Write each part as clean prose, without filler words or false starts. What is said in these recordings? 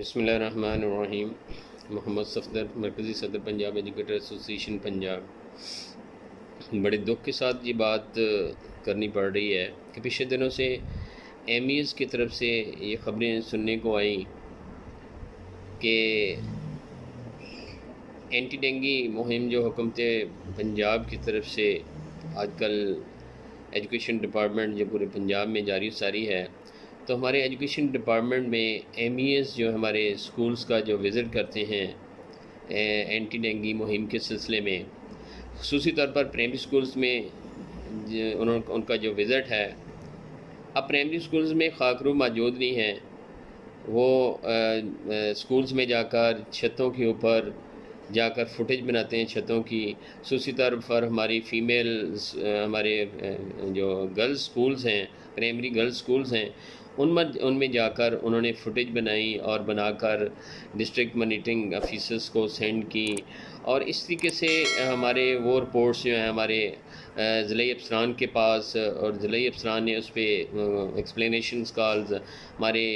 بسم اللہ الرحمن الرحیم۔ محمد صفدر، مرکزی صدر پنجاب ایجوکیٹر ایسوسی ایشن پنجاب۔ بڑے دکھ کے ساتھ یہ بات کرنی پڑ رہی ہے کہ پچھلے دنوں سے ایم ای ایس کی طرف سے یہ خبریں سننے کو آئیں کہ اینٹی ڈینگی مہم جو حکومت پنجاب کی طرف سے آج کل ایجوکیشن ڈپارٹمنٹ جو پورے پنجاب میں جاری ساری ہے، تو ہمارے ایجوکیشن ڈپارٹمنٹ میں ایم ای ایس جو ہمارے اسکولز کا جو وزٹ کرتے ہیں اینٹی ڈینگی مہم کے سلسلے میں، خصوصی طور پر پرائمری اسکولز میں ان کا جو وزٹ ہے، اب پرائمری اسکولز میں خاکرو موجود نہیں ہیں، وہ اسکولز میں جا کر چھتوں کے اوپر جا کر فوٹیج بناتے ہیں چھتوں کی۔ خصوصی طور پر ہماری ہمارے جو گرلز اسکولز ہیں، پرائمری گرلز اسکولز ہیں، ان میں جا کر انہوں نے فوٹیج بنائی اور بنا کر ڈسٹرکٹ مانیٹرنگ آفیسرز کو سینڈ کی، اور اس طریقے سے ہمارے وہ رپورٹس جو ہیں ہمارے ضلعی افسران کے پاس، اور ضلعی افسران نے اس پہ ایکسپلینیشنز کالز ہمارے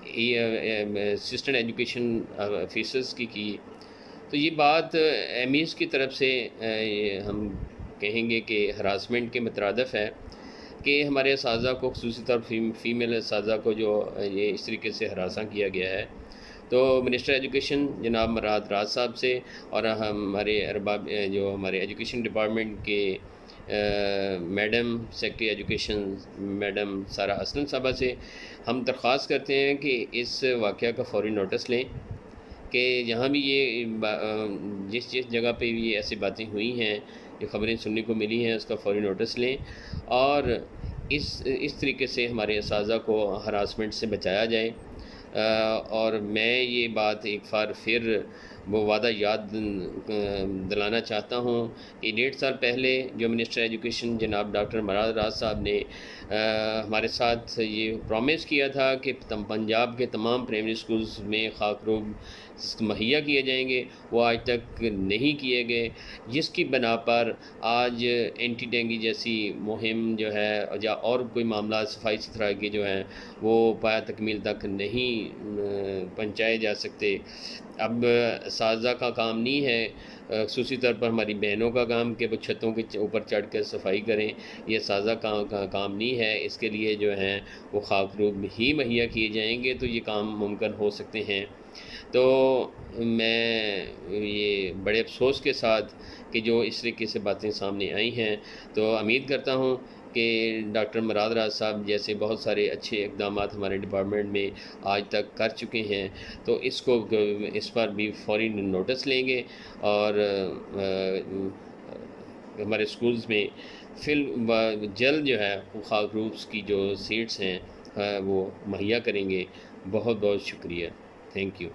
اسسٹنٹ ایجوکیشن آفیسرز کی۔ تو یہ بات ایم ای ایس کی طرف سے ہم کہیں گے کہ ہراسمنٹ کے مترادف ہے کہ ہمارے اساتذہ کو، خصوصی طور فیمیل اساتذہ کو جو یہ اس طریقے سے ہراساں کیا گیا ہے، تو منسٹر ایجوکیشن جناب مراد راز صاحب سے اور ہمارے ارباب جو ہمارے ایجوکیشن ڈپارٹمنٹ کے madam secretary education madam Sara Aslam صاحبہ سے ہم درخواست کرتے ہیں کہ اس واقعہ کا فوری نوٹس لیں، کہ جہاں بھی یہ جس جگہ پہ بھی یہ ایسی باتیں ہوئی ہیں، جو خبریں سننے کو ملی ہیں، اس کا فوری نوٹس لیں، اور اس طریقے سے ہمارے اساتذہ کو ہراسمنٹ سے بچایا جائے۔ اور میں یہ بات ایک بار پھر وہ وعدہ یاد دلانا چاہتا ہوں کہ 1.5 سال پہلے جو منسٹر ایجوکیشن جناب ڈاکٹر مراد راز صاحب نے ہمارے ساتھ یہ پرومس کیا تھا کہ پنجاب کے تمام پرائمری اسکولز میں خاکروب مہیا کیے جائیں گے، وہ آج تک نہیں کیے گئے، جس کی بنا پر آج اینٹی ڈینگی جیسی مہم جو ہے یا اور کوئی معاملات صفائی ستھرائی کے جو ہیں وہ پایہ تکمیل تک نہیں پہنچائے جا سکتے۔ اب اساتذہ کا کام نہیں ہے، خصوصی طور پر ہماری بہنوں کا کام کہ وہ چھتوں کے اوپر چڑھ کر صفائی کریں، یہ اساتذہ کا کام نہیں ہے۔ اس کے لیے جو ہیں وہ خاکروب ہی مہیا کیے جائیں گے تو یہ کام ممکن ہو سکتے ہیں۔ تو میں یہ بڑے افسوس کے ساتھ کہ جو اس طریقے سے باتیں سامنے آئی ہیں، تو امید کرتا ہوں کہ ڈاکٹر مراد راز صاحب جیسے بہت سارے اچھے اقدامات ہمارے ڈپارٹمنٹ میں آج تک کر چکے ہیں، تو اس پر بھی فوری نوٹس لیں گے، اور ہمارے اسکولز میں جلد جو ہے خاکروبس کی جو سیٹس ہیں وہ مہیا کریں گے۔ بہت بہت شکریہ، تھینک یو۔